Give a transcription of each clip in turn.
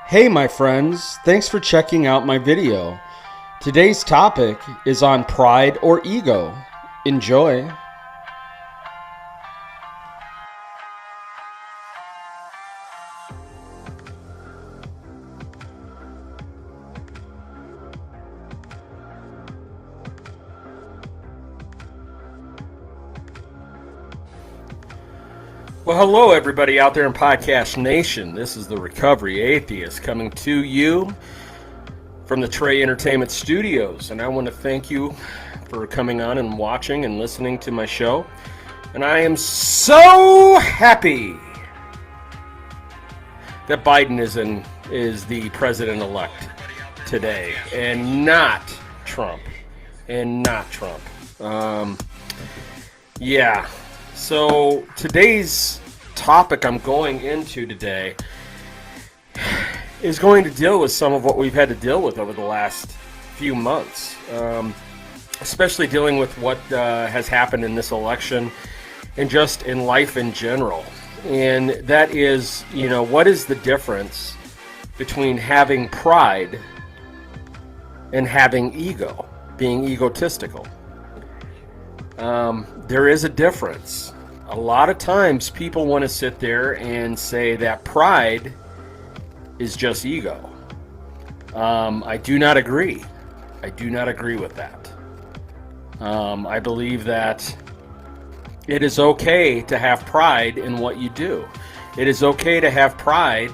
Hey my friends, thanks for checking out my video. Today's topic is on pride or ego. Enjoy. Well, hello everybody out there in Podcast Nation. This is the Recovery Atheist coming to you from the Trey Entertainment Studios. And I want to thank you for coming on and watching and listening to my show. And I am so happy that Biden is the president-elect today and not Trump. So today's topic I'm going into today is going to deal with some of what we've had to deal with over the last few months, especially dealing with what has happened in this election and just in life in general. And that is, what is the difference between having pride and having ego, being egotistical? There is a difference. A lot of times people want to sit there and say that pride is just ego. I do not agree. I do not agree with that. I believe that it is okay to have pride in what you do. It is okay to have pride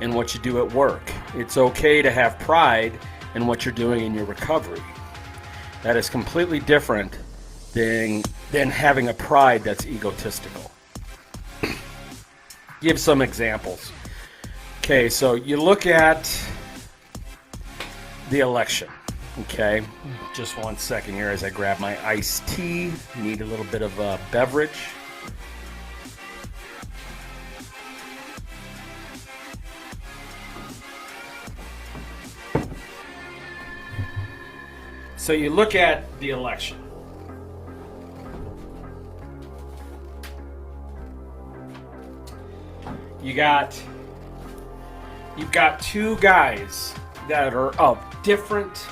in what you do at work. It's okay to have pride in what you're doing in your recovery. That is completely different than having a pride that's egotistical. Give some examples. Okay, so you look at the election. Okay, just one second here as I grab my iced tea. Need a little bit of a beverage. So you look at the election. You've got two guys that are of different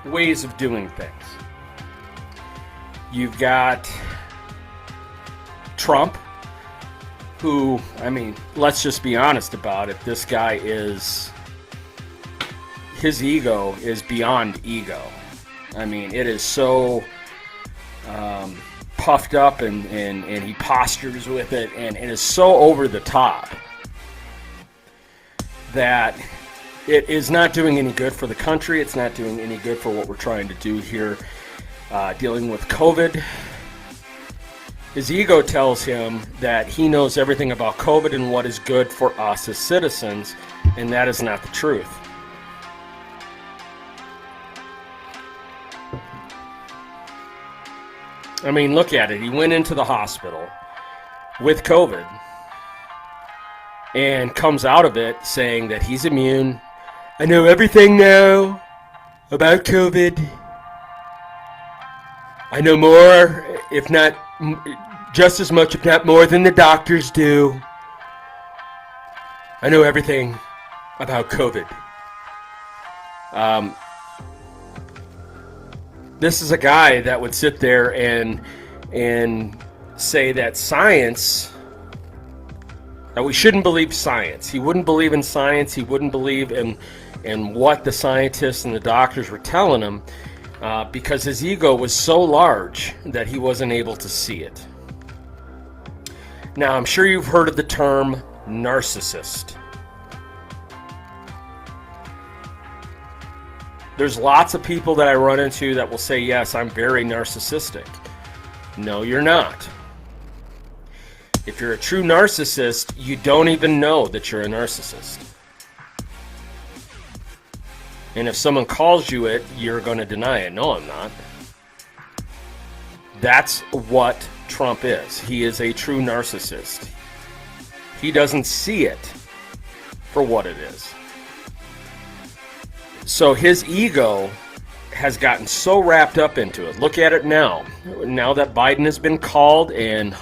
ways of doing things. You've got Trump, who, let's just be honest about it. This guy his ego is beyond ego. It is so puffed up and he postures with it, and it is so over the top that it is not doing any good for the country. It's not doing any good for what we're trying to do here, dealing with COVID. His ego tells him that he knows everything about COVID and what is good for us as citizens, and that is not the truth. Look at it. He went into the hospital with COVID and comes out of it saying that he's immune. I know everything now about COVID. I know more, if not just as much, if not more than the doctors do. I know everything about COVID. This is a guy that would sit there and say that science, that we shouldn't believe science. He wouldn't believe in science. He wouldn't believe in what the scientists and the doctors were telling him because his ego was so large that he wasn't able to see it. Now, I'm sure you've heard of the term narcissist. There's lots of people that I run into that will say, yes, I'm very narcissistic. No, you're not. If you're a true narcissist, you don't even know that you're a narcissist. And if someone calls you it, you're going to deny it. No, I'm not. That's what Trump is. He is a true narcissist. He doesn't see it for what it is. So his ego has gotten so wrapped up into it. Look at it now. Now that Biden has been called, and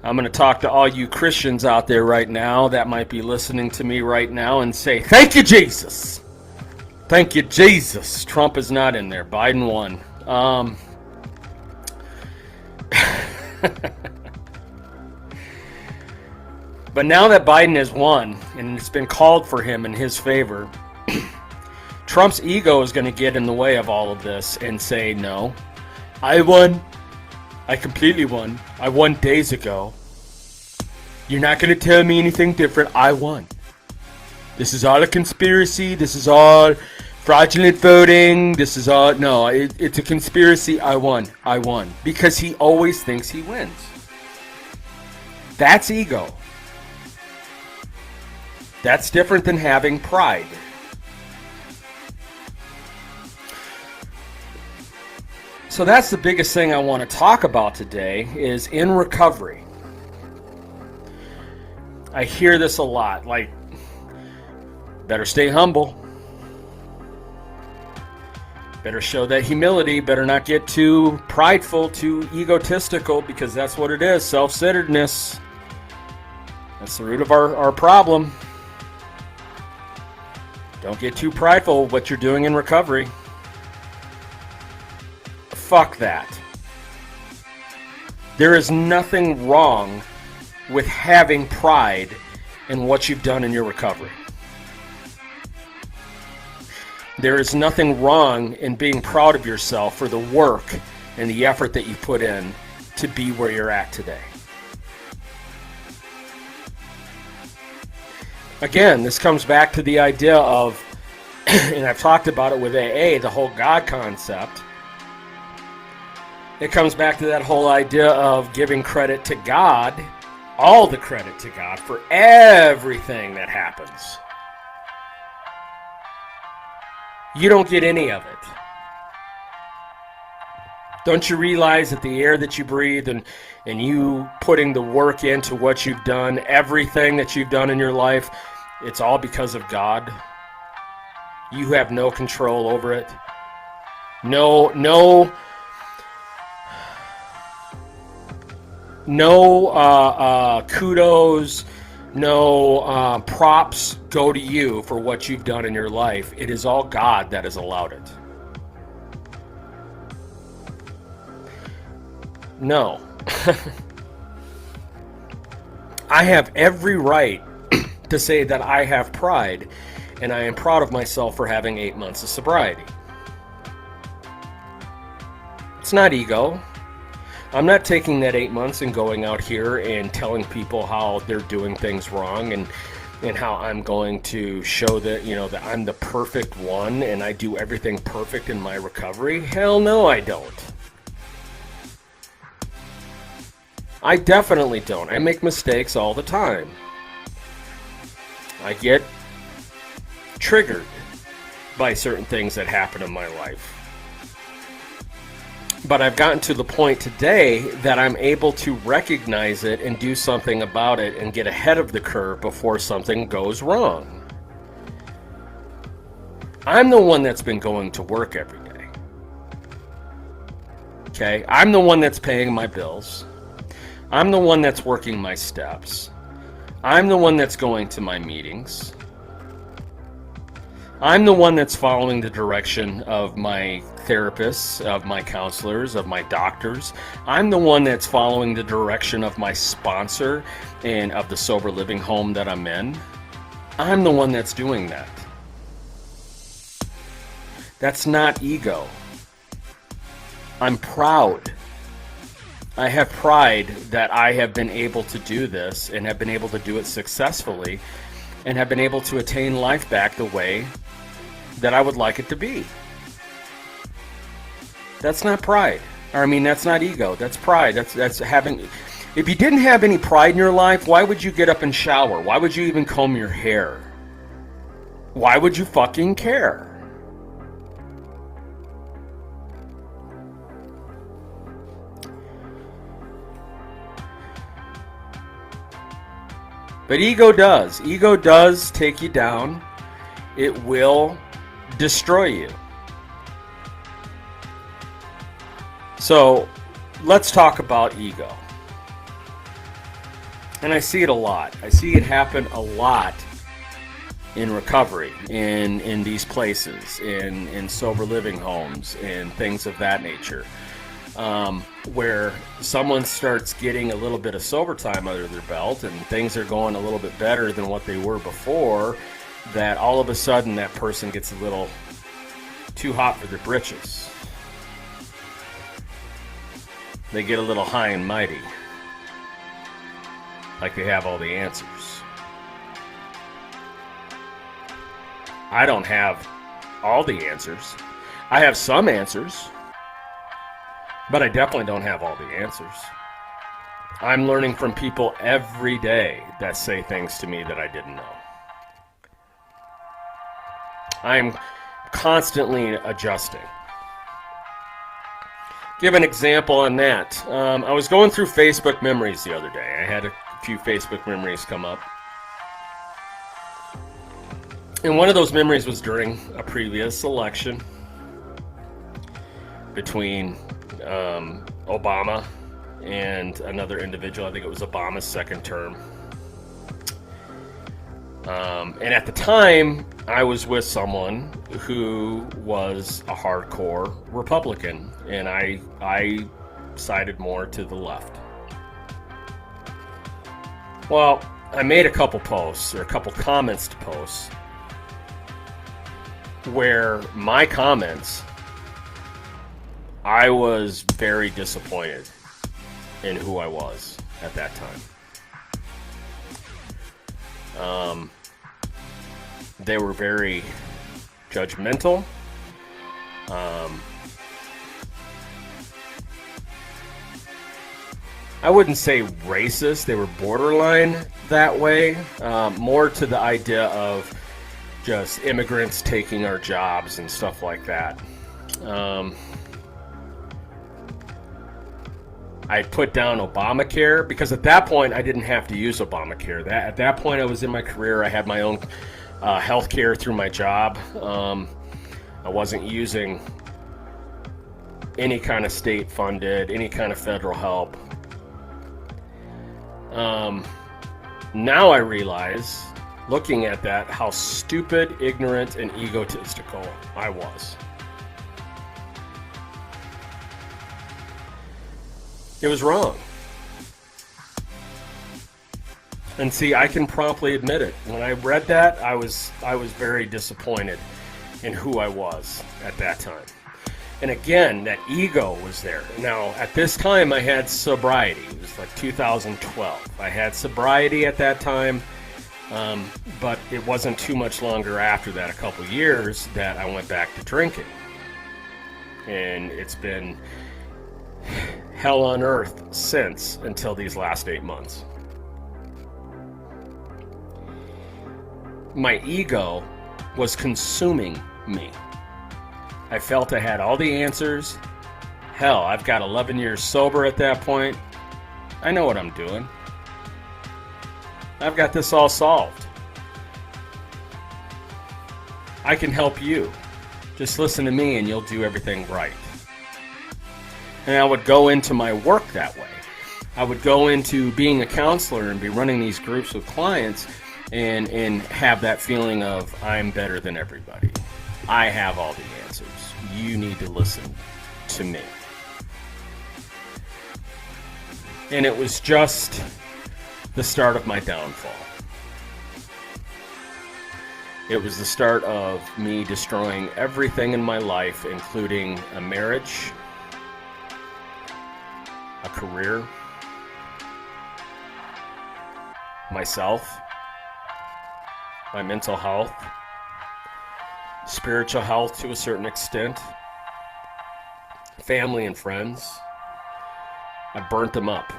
I'm going to talk to all you Christians out there right now that might be listening to me right now and say, thank you, Jesus. Thank you, Jesus. Trump is not in there. Biden won. But now that Biden has won, and it's been called for him in his favor, Trump's ego is going to get in the way of all of this and say, no, I won. I completely won. I won days ago. You're not going to tell me anything different. I won. This is all a conspiracy. This is all fraudulent voting. This is all... No, it's a conspiracy. I won. I won. Because he always thinks he wins. That's ego. That's different than having pride. So that's the biggest thing I want to talk about today is in recovery. I hear this a lot, like, better stay humble. Better show that humility, better not get too prideful, too egotistical, because that's what it is, self-centeredness. That's the root of our problem. Don't get too prideful of what you're doing in recovery. Fuck that. There is nothing wrong with having pride in what you've done in your recovery. There is nothing wrong in being proud of yourself for the work and the effort that you put in to be where you're at today. Again, this comes back to the idea of, and I've talked about it with AA, the whole God concept. It comes back to that whole idea of giving credit to God, all the credit to God for everything that happens. You don't get any of it. Don't you realize that the air that you breathe and you putting the work into what you've done, everything that you've done in your life, it's all because of God? You have no control over it. No kudos, no props go to you for what you've done in your life. It is all God that has allowed it. No. I have every right to say that I have pride, and I am proud of myself for having 8 months of sobriety. It's not ego. I'm not taking that 8 months and going out here and telling people how they're doing things wrong and how I'm going to show that, that I'm the perfect one and I do everything perfect in my recovery. Hell no, I don't. I definitely don't. I make mistakes all the time. I get triggered by certain things that happen in my life. But I've gotten to the point today that I'm able to recognize it and do something about it and get ahead of the curve before something goes wrong. I'm the one that's been going to work every day. Okay? I'm the one that's paying my bills. I'm the one that's working my steps. I'm the one that's going to my meetings. I'm the one that's following the direction of my therapists, of my counselors, of my doctors. I'm the one that's following the direction of my sponsor and of the sober living home that I'm in. I'm the one that's doing that. That's not ego. I'm proud. I have pride that I have been able to do this and have been able to do it successfully and have been able to attain life back the way that I would like it to be. That's not pride. That's not ego. That's pride. That's having... If you didn't have any pride in your life, why would you get up and shower? Why would you even comb your hair? Why would you fucking care? But ego does. Ego does take you down. It will destroy you. So, let's talk about ego. And I see it a lot. I see it happen a lot in recovery, in these places, in sober living homes, and things of that nature, where someone starts getting a little bit of sober time under their belt and things are going a little bit better than what they were before, that all of a sudden that person gets a little too hot for their britches. They get a little high and mighty, like they have all the answers. I don't have all the answers. I have some answers, but I definitely don't have all the answers. I'm learning from people every day that say things to me that I didn't know. I'm constantly adjusting. Give an example on that. I was going through Facebook memories the other day. I had a few Facebook memories come up. And one of those memories was during a previous election between Obama and another individual. I think it was Obama's second term. And at the time, I was with someone who was a hardcore Republican, and I sided more to the left. Well, I made a couple posts, or a couple comments to posts, where my comments, I was very disappointed in who I was at that time. They were very judgmental. I wouldn't say racist. They were borderline that way. More to the idea of just immigrants taking our jobs and stuff like that. I put down Obamacare because at that point I didn't have to use Obamacare. At that point I was in my career. I had my own health care through my job. I wasn't using any kind of state funded, any kind of federal help. Now I realize, looking at that, how stupid, ignorant, and egotistical I was. It was wrong. And see, I can promptly admit it. When I read that, I was very disappointed in who I was at that time. And again, that ego was there. Now, at this time, I had sobriety. It was like 2012. I had sobriety at that time, but it wasn't too much longer after that, a couple years, that I went back to drinking. And it's been hell on earth since, until these last 8 months. My ego was consuming me. I felt I had all the answers. Hell, I've got 11 years sober at that point. I know what I'm doing. I've got this all solved. I can help you. Just listen to me and you'll do everything right. And I would go into my work that way. I would go into being a counselor and be running these groups with clients and have that feeling of, I'm better than everybody. I have all the answers. You need to listen to me. And it was just the start of my downfall. It was the start of me destroying everything in my life, including a marriage, a career, myself, my mental health, spiritual health to a certain extent, family and friends. I burnt them up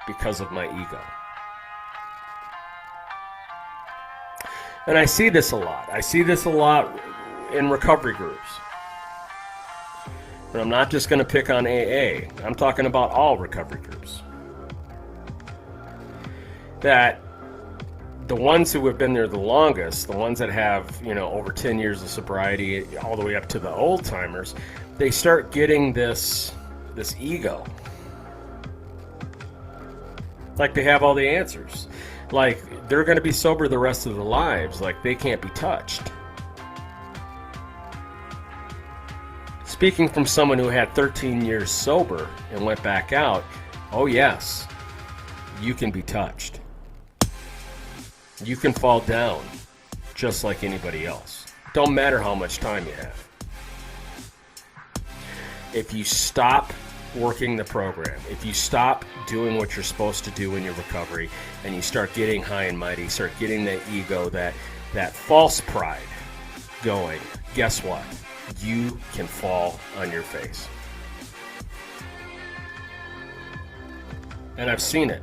because of my ego. And I see this a lot. I see this a lot in recovery groups. But I'm not just going to pick on AA. I'm talking about all recovery groups. That the ones who have been there the longest, the ones that have, over 10 years of sobriety, all the way up to the old timers, they start getting this ego. Like they have all the answers. Like they're going to be sober the rest of their lives. Like they can't be touched. Speaking from someone who had 13 years sober and went back out, oh yes, you can be touched. You can fall down just like anybody else. Don't matter how much time you have. If you stop working the program, if you stop doing what you're supposed to do in your recovery, and you start getting high and mighty, start getting that ego, that false pride going, guess what? You can fall on your face. And I've seen it.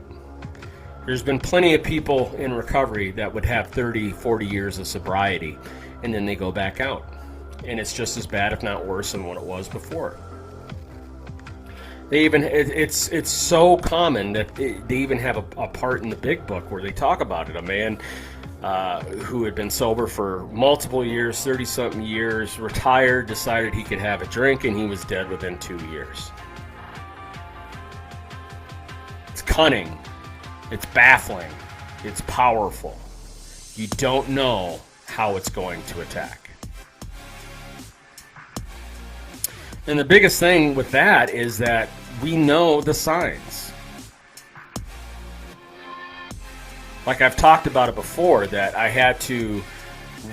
There's been plenty of people in recovery that would have 30, 40 years of sobriety, and then they go back out. And it's just as bad, if not worse, than what it was before. They even, it's so common that they even have a part in the big book where they talk about it. A man who had been sober for multiple years, 30-something years, retired, decided he could have a drink, and he was dead within 2 years. It's cunning. It's baffling. It's powerful. You don't know how it's going to attack. And the biggest thing with that is that we know the signs. Like I've talked about it before, that I had to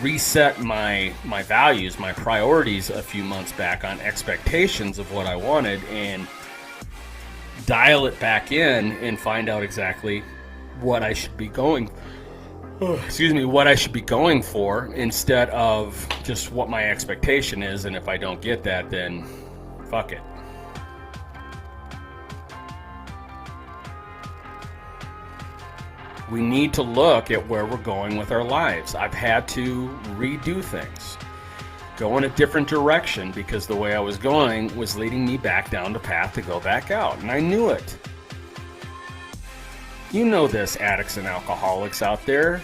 reset my values, my priorities a few months back on expectations of what I wanted, and dial it back in and find out exactly what I should be going what I should be going for, instead of just what my expectation is, and if I don't get that, then fuck it. We need to look at where we're going with our lives. I've had to redo things, go in a different direction, because the way I was going was leading me back down the path to go back out, and I knew it. You know this, addicts and alcoholics out there.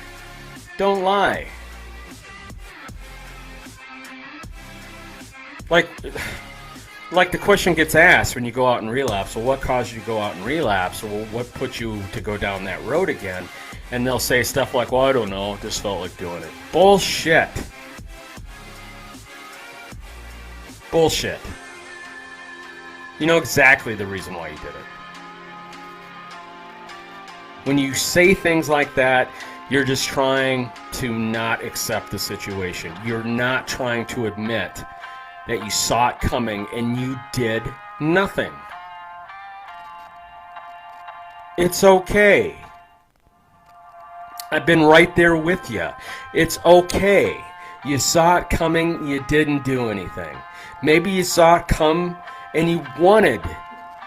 Don't lie. Like the question gets asked when you go out and relapse, well, what caused you to go out and relapse? Or well, what put you to go down that road again? And they'll say stuff like, well, I don't know, just felt like doing it. Bullshit. Bullshit. You know exactly the reason why you did it. When you say things like that, you're just trying to not accept the situation. You're not trying to admit that you saw it coming and you did nothing. It's okay. I've been right there with you. It's okay. You saw it coming, you didn't do anything. Maybe you saw it come and you wanted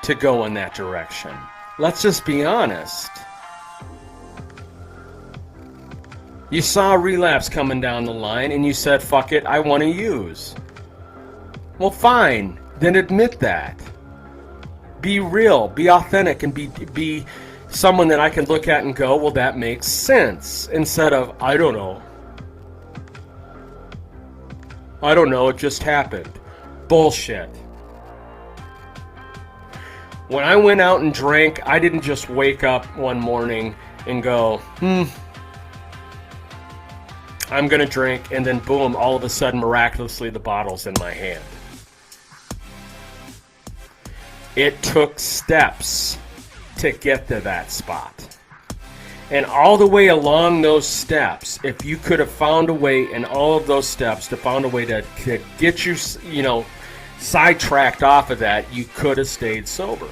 to go in that direction. Let's just be honest. You saw a relapse coming down the line and you said, fuck it, I want to use. Well, fine. Then admit that. Be real, be authentic, and be someone that I can look at and go, well, that makes sense. Instead of, I don't know. I don't know, it just happened. Bullshit. When I went out and drank, I didn't just wake up one morning and go, I'm going to drink, and then boom, all of a sudden, miraculously, the bottle's in my hand. It took steps to get to that spot. And all the way along those steps, if you could have found a way in all of those steps to find a way to get you, sidetracked off of that, you could have stayed sober.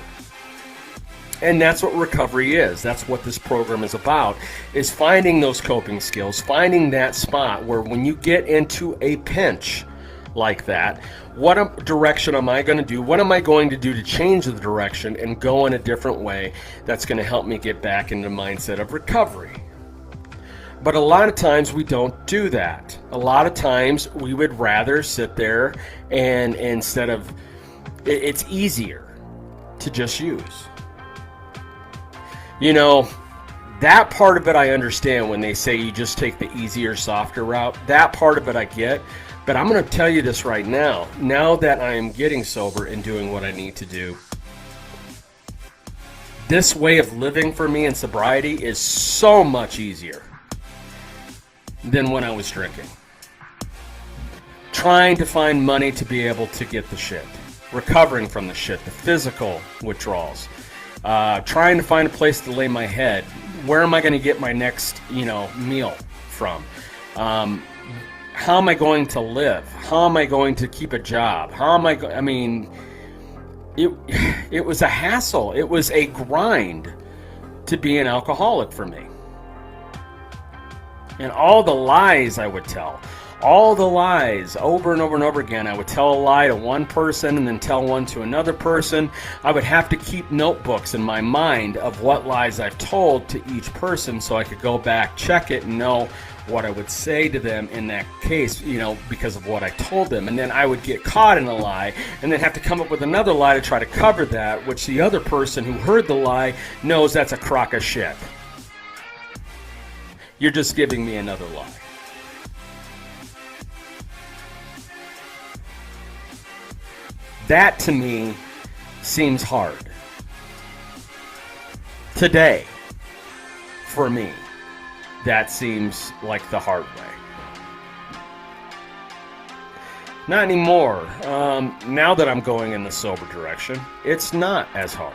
And that's what recovery is. That's what this program is about, is finding those coping skills, finding that spot where when you get into a pinch like that, what direction am I going to do? What am I going to do to change the direction and go in a different way that's going to help me get back into the mindset of recovery? But a lot of times we don't do that. A lot of times we would rather sit there and instead of, it's easier to just use. That part of it I understand when they say you just take the easier, softer route. That part of it I get. But I'm going to tell you this right now. Now that I am getting sober and doing what I need to do, this way of living for me in sobriety is so much easier than when I was drinking. Trying to find money to be able to get the shit. Recovering from the shit, the physical withdrawals. Trying to find a place to lay my head. Where am I going to get my next, meal from? How am I going to live? How am I going to keep a job? It was a hassle. It was a grind to be an alcoholic for me. And all the lies I would tell, all the lies over and over and over again. I would tell a lie to one person and then tell one to another person. I would have to keep notebooks in my mind of what lies I've told to each person so I could go back, check it, and know what I would say to them in that case, because of what I told them. And then I would get caught in a lie and then have to come up with another lie to try to cover that, which the other person who heard the lie knows that's a crock of shit. You're just giving me another lie. That to me seems hard. Today, for me, that seems like the hard way. Not anymore. Now that I'm going in the sober direction, it's not as hard.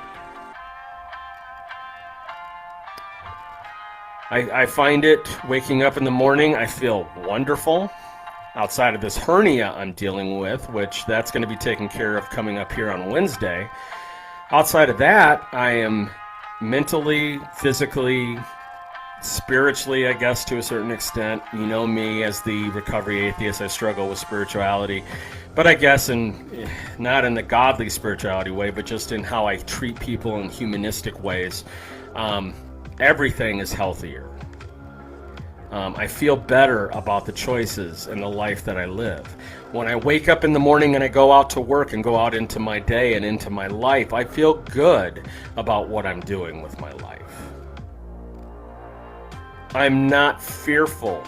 I find it waking up in the morning, I feel wonderful. Outside of this hernia I'm dealing with, which that's going to be taken care of coming up here on Wednesday. Outside of that, I am mentally, physically, spiritually, I guess, to a certain extent. You know me as the recovery atheist. I struggle with spirituality, but I guess not in the godly spirituality way, but just in how I treat people in humanistic ways. Everything is healthier. I feel better about the choices and the life that I live. When I wake up in the morning and I go out to work and go out into my day and into my life, I feel good about what I'm doing with my life. I'm not fearful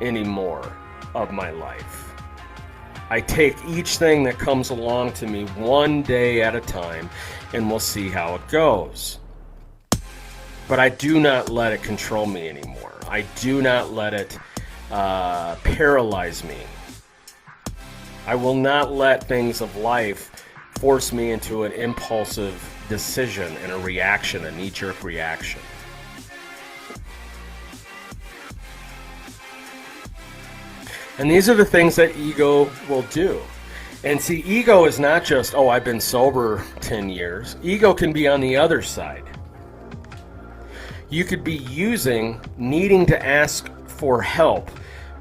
anymore of my life. I take each thing that comes along to me one day at a time, and we'll see how it goes. But I do not let it control me anymore. I do not let it paralyze me. I will not let things of life force me into an impulsive decision and a reaction, a knee-jerk reaction. And these are the things that ego will do. And see, ego is not just, I've been sober 10 years. Ego can be on the other side. You could be needing to ask for help,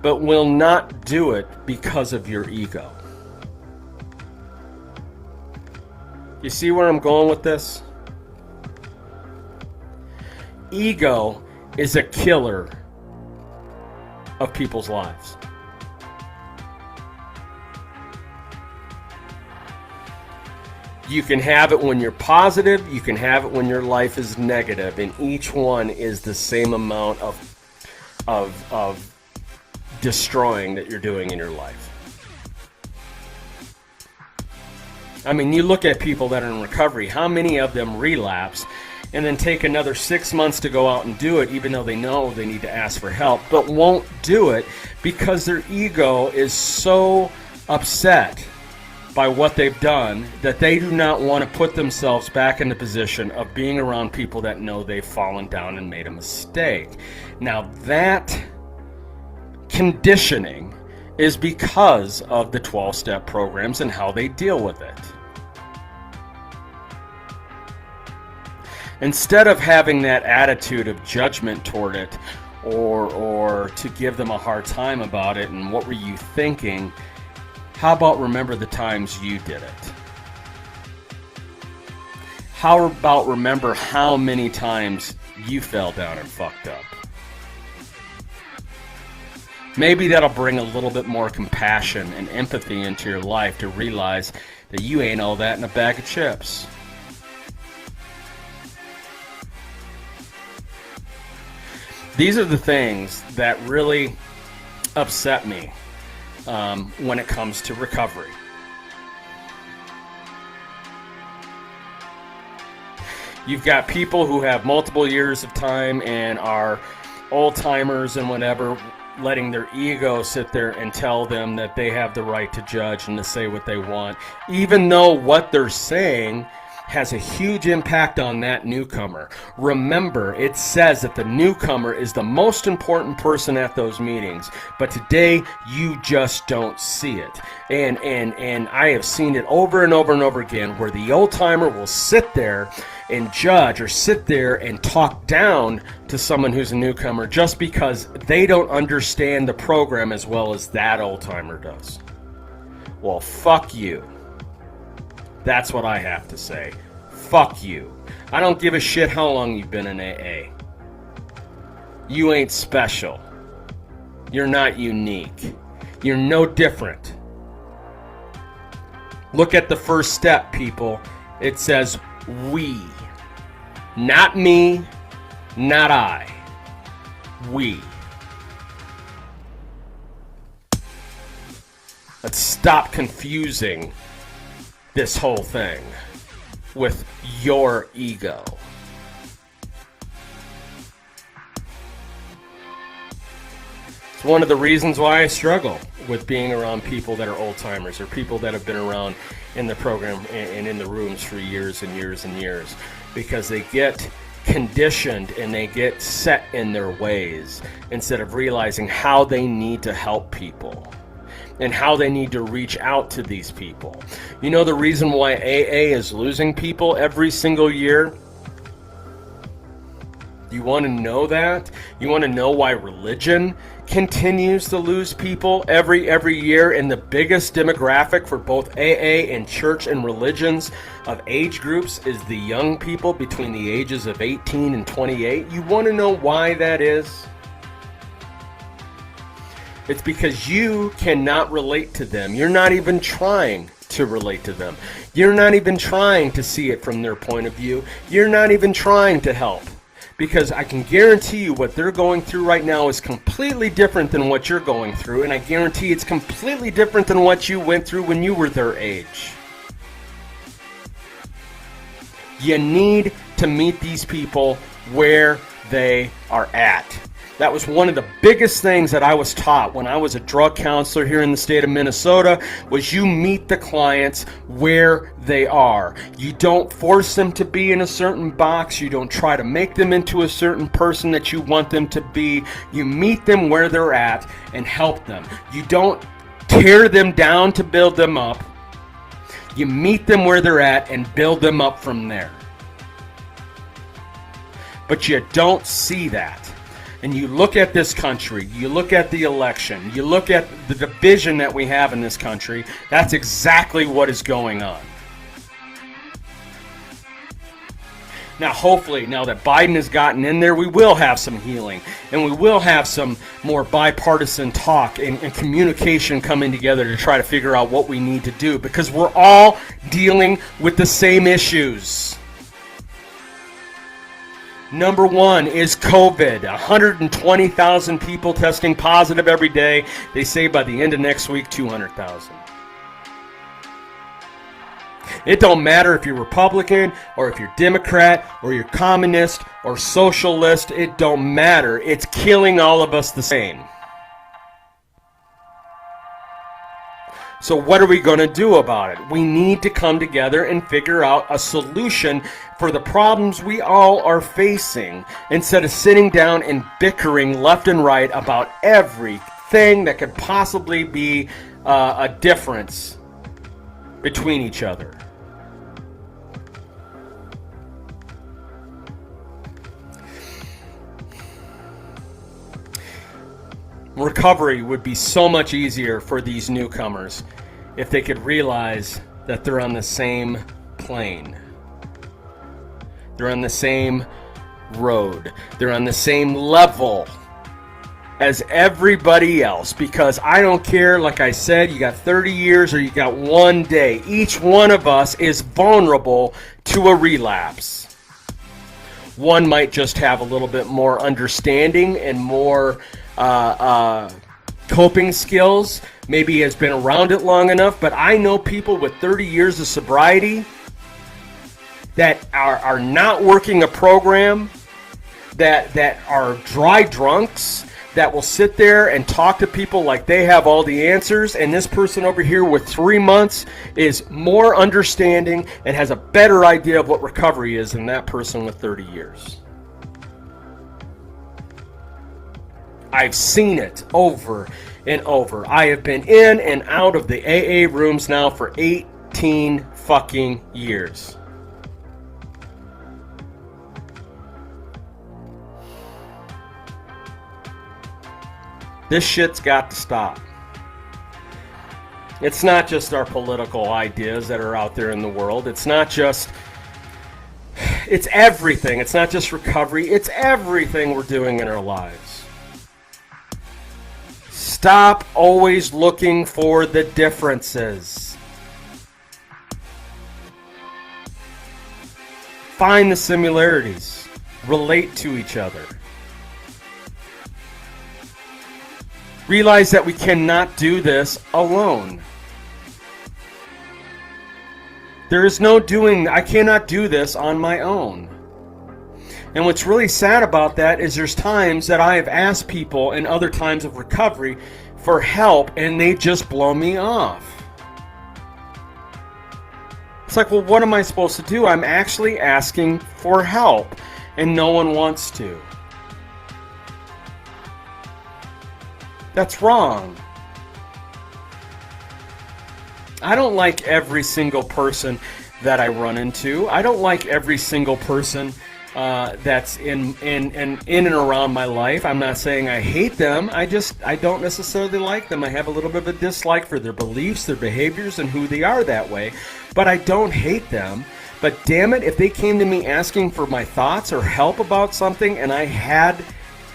but will not do it because of your ego. You see where I'm going with this? Ego is a killer of people's lives. You can have it when you're positive, you can have it when your life is negative, and each one is the same amount of destroying that you're doing in your life. I mean, you look at people that are in recovery, how many of them relapse and then take another 6 months to go out and do it, even though they know they need to ask for help, but won't do it because their ego is so upset by what they've done that they do not want to put themselves back in the position of being around people that know they've fallen down and made a mistake. Now that conditioning is because of the 12-step programs and how they deal with it. Instead of having that attitude of judgment toward it or to give them a hard time about it and what were you thinking, how about remember the times you did it? How about remember how many times you fell down and fucked up? Maybe that'll bring a little bit more compassion and empathy into your life to realize that you ain't all that in a bag of chips. These are the things that really upset me when it comes to recovery. You've got people who have multiple years of time and are old timers and whatever, letting their ego sit there and tell them that they have the right to judge and to say what they want, even though what they're saying has a huge impact on that newcomer. Remember, it says that the newcomer is the most important person at those meetings, but today you just don't see it. And I have seen it over and over and over again, where the old timer will sit there and judge, or sit there and talk down to someone who's a newcomer just because they don't understand the program as well as that old timer does. Well, fuck you. That's what I have to say. Fuck you. I don't give a shit how long you've been in AA. You ain't special. You're not unique. You're no different. Look at the first step, people. It says we. Not me, not I. We. Let's stop confusing this whole thing with your ego. It's one of the reasons why I struggle with being around people that are old timers, or people that have been around in the program and in the rooms for years and years and years, because they get conditioned and they get set in their ways instead of realizing how they need to help people and how they need to reach out to these people. You know the reason why AA is losing people every single year? You want to know that? You want to know why religion continues to lose people every year? And the biggest demographic for both AA and church and religions of age groups is the young people between the ages of 18 and 28. You want to know why that is? It's because you cannot relate to them. You're not even trying to relate to them. You're not even trying to see it from their point of view. You're not even trying to help. Because I can guarantee you what they're going through right now is completely different than what you're going through. And I guarantee it's completely different than what you went through when you were their age. You need to meet these people where they are at. That was one of the biggest things that I was taught when I was a drug counselor here in the state of Minnesota, was you meet the clients where they are. You don't force them to be in a certain box. You don't try to make them into a certain person that you want them to be. You meet them where they're at and help them. You don't tear them down to build them up. You meet them where they're at and build them up from there. But you don't see that. And you look at this country, you look at the election, you look at the division that we have in this country, that's exactly what is going on. Now, hopefully, now that Biden has gotten in there, we will have some healing, and we will have some more bipartisan talk and communication coming together to try to figure out what we need to do, because we're all dealing with the same issues. Number one is COVID. 120,000 people testing positive every day. They say by the end of next week, 200,000. It don't matter if you're Republican or if you're Democrat or you're communist or socialist. It don't matter. It's killing all of us the same. So what are we going to do about it? We need to come together and figure out a solution for the problems we all are facing, instead of sitting down and bickering left and right about everything that could possibly be a difference between each other. Recovery would be so much easier for these newcomers if they could realize that they're on the same plane. They're on the same road. They're on the same level as everybody else. Because I don't care, like I said, you got 30 years or you got 1 day. Each one of us is vulnerable to a relapse. One might just have a little bit more understanding and more coping skills, maybe has been around it long enough, but I know people with 30 years of sobriety that are not working a program, that are dry drunks, that will sit there and talk to people like they have all the answers, and this person over here with 3 months is more understanding and has a better idea of what recovery is than that person with 30 years. I've seen it over and over. I have been in and out of the AA rooms now for 18 fucking years. This shit's got to stop. It's not just our political ideas that are out there in the world. It's everything. It's not just recovery. It's everything we're doing in our lives. Stop always looking for the differences. Find the similarities. Relate to each other. Realize that we cannot do this alone. There is no I cannot do this on my own. And what's really sad about that is there's times that I have asked people in other times of recovery for help and they just blow me off. It's like, well, what am I supposed to do? I'm actually asking for help and no one wants to. That's wrong. I don't like every single person that I run into. I don't like every single person that's in and around my life. I'm not saying I hate them. I don't necessarily like them. I have a little bit of a dislike for their beliefs, their behaviors, and who they are that way. But I don't hate them. But damn it, if they came to me asking for my thoughts or help about something and I had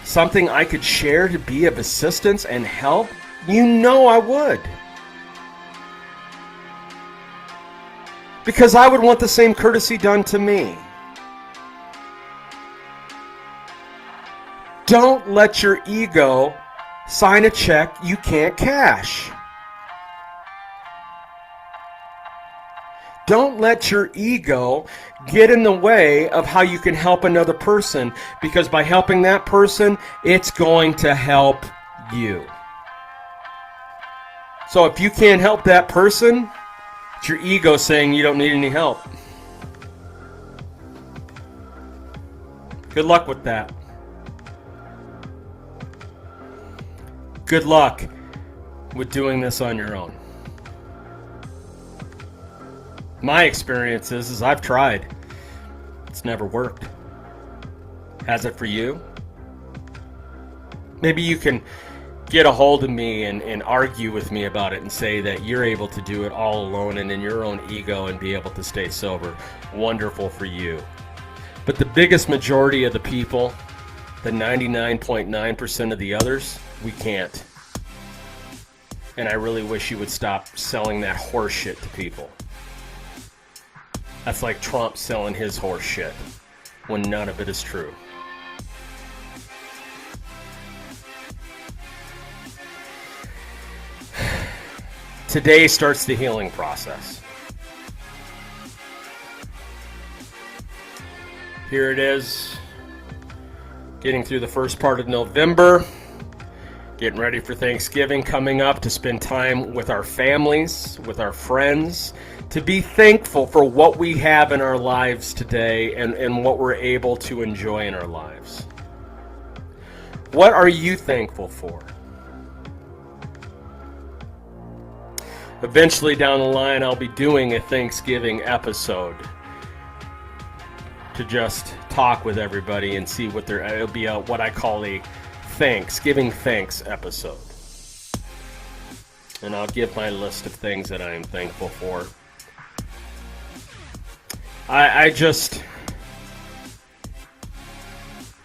something I could share to be of assistance and help, you know I would. Because I would want the same courtesy done to me. Don't let your ego sign a check you can't cash. Don't let your ego get in the way of how you can help another person, because by helping that person, it's going to help you. So if you can't help that person, it's your ego saying you don't need any help. Good luck with that. Good luck with doing this on your own. My experience is I've tried. It's never worked. Has it for you? Maybe you can get a hold of me and argue with me about it and say that you're able to do it all alone and in your own ego and be able to stay sober. Wonderful for you. But the biggest majority of the people, the 99.9% of the others, we can't. And I really wish you would stop selling that horse shit to people. That's like Trump selling his horse shit when none of it is true. Today starts the healing process. Here it is, getting through the first part of November, getting ready for Thanksgiving coming up, to spend time with our families, with our friends, to be thankful for what we have in our lives today and what we're able to enjoy in our lives. What are you thankful for? Eventually down the line, I'll be doing a Thanksgiving episode to just talk with everybody and see what it'll be what I call a Thanksgiving thanks episode. And I'll give my list of things that I am thankful for.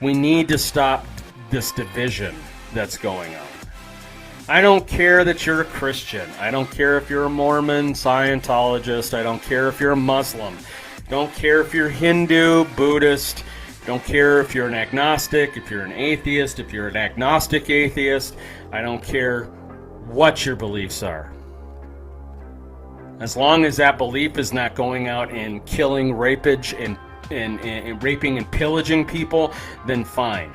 We need to stop this division that's going on. I don't care that you're a Christian. I don't care if you're a Mormon, Scientologist. I don't care if you're a Muslim. Don't care if you're Hindu, Buddhist. Don't care if you're an agnostic, if you're an atheist, if you're an agnostic atheist. I don't care what your beliefs are. As long as that belief is not going out and killing, and raping and pillaging people, then fine.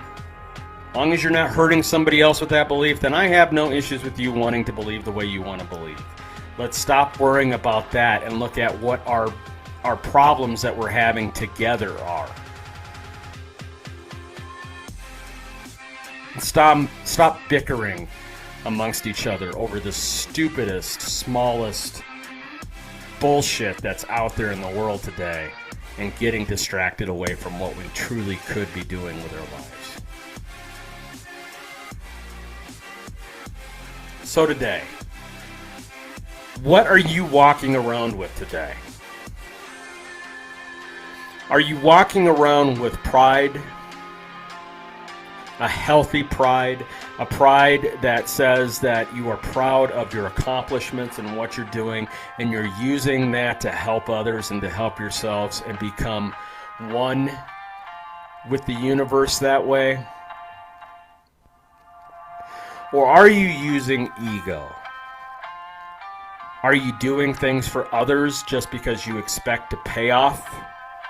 As long as you're not hurting somebody else with that belief, then I have no issues with you wanting to believe the way you want to believe. Let's stop worrying about that and look at what our problems that we're having together are. Stop bickering amongst each other over the stupidest, smallest bullshit that's out there in the world today, and getting distracted away from what we truly could be doing with our lives. So today, what are you walking around with today? Are you walking around with pride? A healthy pride, a pride that says that you are proud of your accomplishments and what you're doing, and you're using that to help others and to help yourselves and become one with the universe that way? Or are you using ego? Are you doing things for others just because you expect to pay off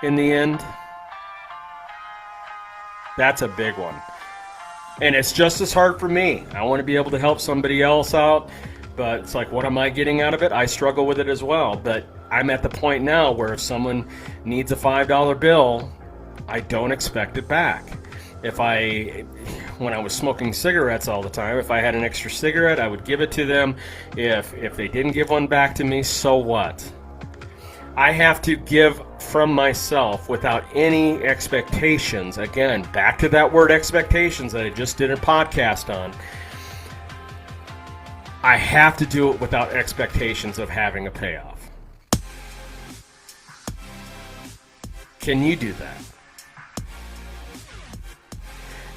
in the end? That's a big one. And it's just as hard for me. I want to be able to help somebody else out, but it's like, what am I getting out of it? I struggle with it as well. But I'm at the point now where if someone needs a $5 bill, I don't expect it back. When I was smoking cigarettes all the time, if I had an extra cigarette, I would give it to them. If they didn't give one back to me, so what? I have to give from myself without any expectations. Again, back to that word expectations that I just did a podcast on. I have to do it without expectations of having a payoff. Can you do that?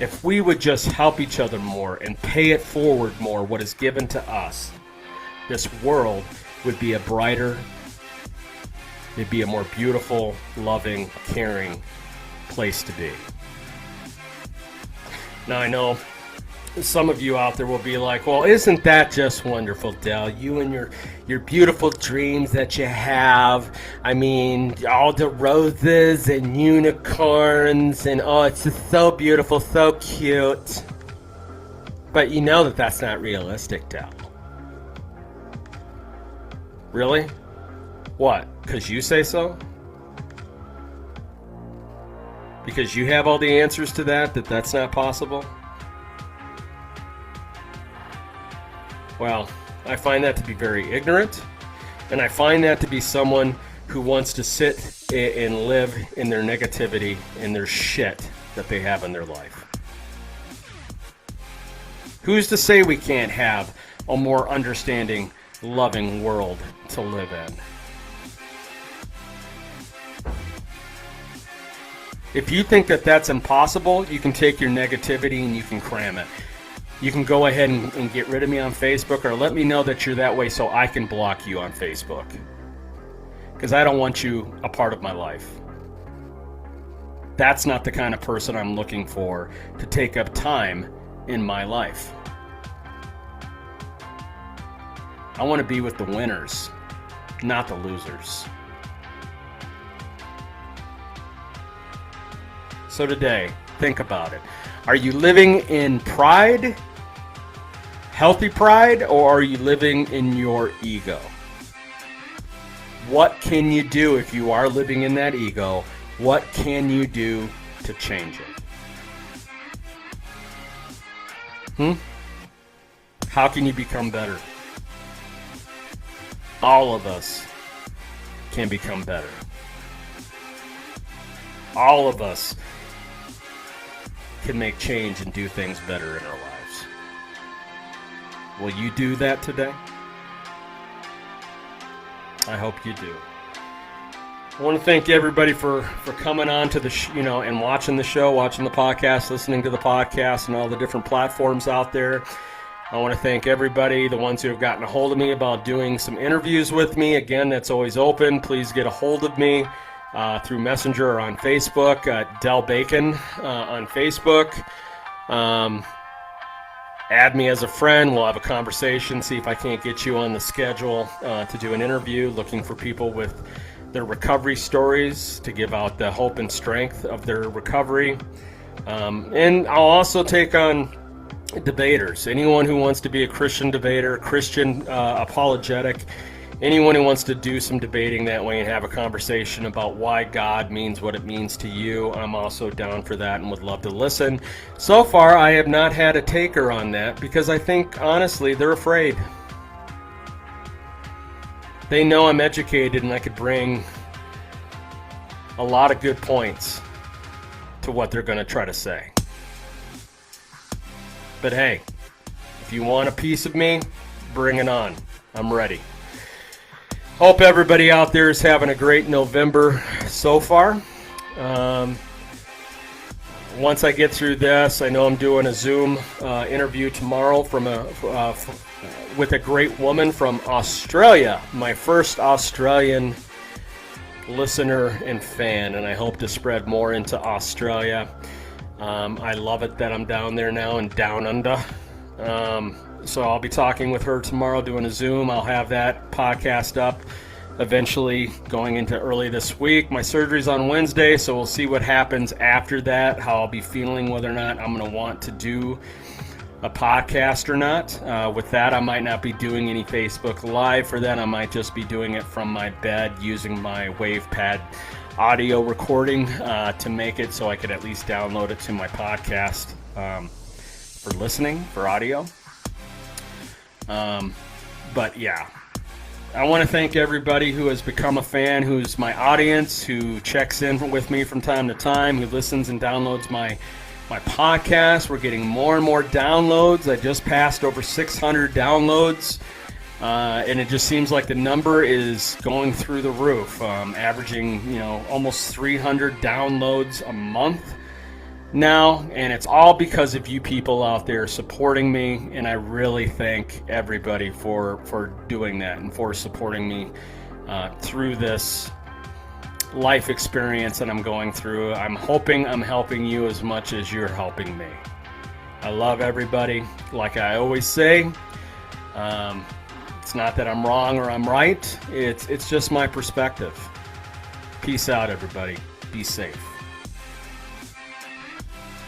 If we would just help each other more and pay it forward more, what is given to us, this world would be a brighter, it'd be a more beautiful, loving, caring place to be. Now, I know some of you out there will be like, well, isn't that just wonderful, Del? You and your beautiful dreams that you have. I mean, all the roses and unicorns and, oh, it's just so beautiful, so cute. But you know that that's not realistic, Del. Really? What? Because you say so? Because you have all the answers to that's not possible? Well, I find that to be very ignorant, and I find that to be someone who wants to sit and live in their negativity and their shit that they have in their life. Who's to say we can't have a more understanding, loving world to live in? If you think that that's impossible, you can take your negativity and you can cram it. You can go ahead and get rid of me on Facebook, or let me know that you're that way so I can block you on Facebook. Because I don't want you a part of my life. That's not the kind of person I'm looking for to take up time in my life. I want to be with the winners, not the losers. So today, think about it. Are you living in pride, healthy pride, or are you living in your ego? What can you do if you are living in that ego? What can you do to change it? How can you become better? All of us can become better. All of us can make change and do things better in our lives. Will you do that today? I hope you do. I want to thank everybody for coming on to the and watching the show, watching the podcast, listening to the podcast, and all the different platforms out there. I want to thank everybody, the ones who have gotten a hold of me about doing some interviews with me. Again, that's always open. Please get a hold of me through Messenger or on Facebook, Del Bacon on Facebook. add me as a friend. We'll have a conversation, see if I can't get you on the schedule to do an interview, looking for people with their recovery stories to give out the hope and strength of their recovery. And I'll also take on debaters, anyone who wants to be a Christian debater, Christian apologetic, anyone who wants to do some debating that way and have a conversation about why God means what it means to you. I'm also down for that and would love to listen. So far, I have not had a taker on that because I think, honestly, they're afraid. They know I'm educated and I could bring a lot of good points to what they're going to try to say. But hey, if you want a piece of me, bring it on. I'm ready. Hope everybody out there is having a great November so far. Once I get through this, I know I'm doing a Zoom interview tomorrow with a great woman from Australia, my first Australian listener and fan, and I hope to spread more into Australia. I love it that I'm down there now and down under. So I'll be talking with her tomorrow, doing a Zoom. I'll have that podcast up eventually going into early this week. My surgery's on Wednesday, so we'll see what happens after that, how I'll be feeling, whether or not I'm going to want to do a podcast or not. With that, I might not be doing any Facebook Live for that. I might just be doing it from my bed using my WavePad audio recording to make it so I could at least download it to my podcast for listening, for audio. But yeah, I want to thank everybody who has become a fan, who's my audience, who checks in with me from time to time, who listens and downloads my podcast. We're getting more and more downloads. I just passed over 600 downloads, and it just seems like the number is going through the roof, averaging almost 300 downloads a month now, and it's all because of you people out there supporting me, and I really thank everybody for doing that and for supporting me through this life experience that I'm going through. I'm hoping I'm helping you as much as you're helping me. I love everybody. Like I always say, it's not that I'm wrong or I'm right. It's just my perspective. Peace out, everybody. Be safe.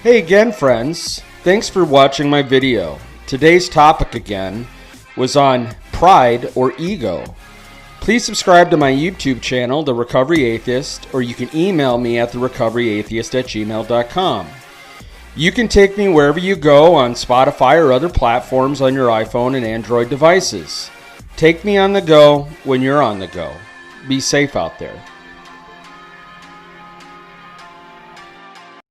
Hey again, friends. Thanks for watching my video. Today's topic again was on pride or ego. Please subscribe to my YouTube channel, The Recovery Atheist, or you can email me at therecoveryatheist@gmail.com. You can take me wherever you go on Spotify or other platforms on your iPhone and Android devices. Take me on the go when you're on the go. Be safe out there.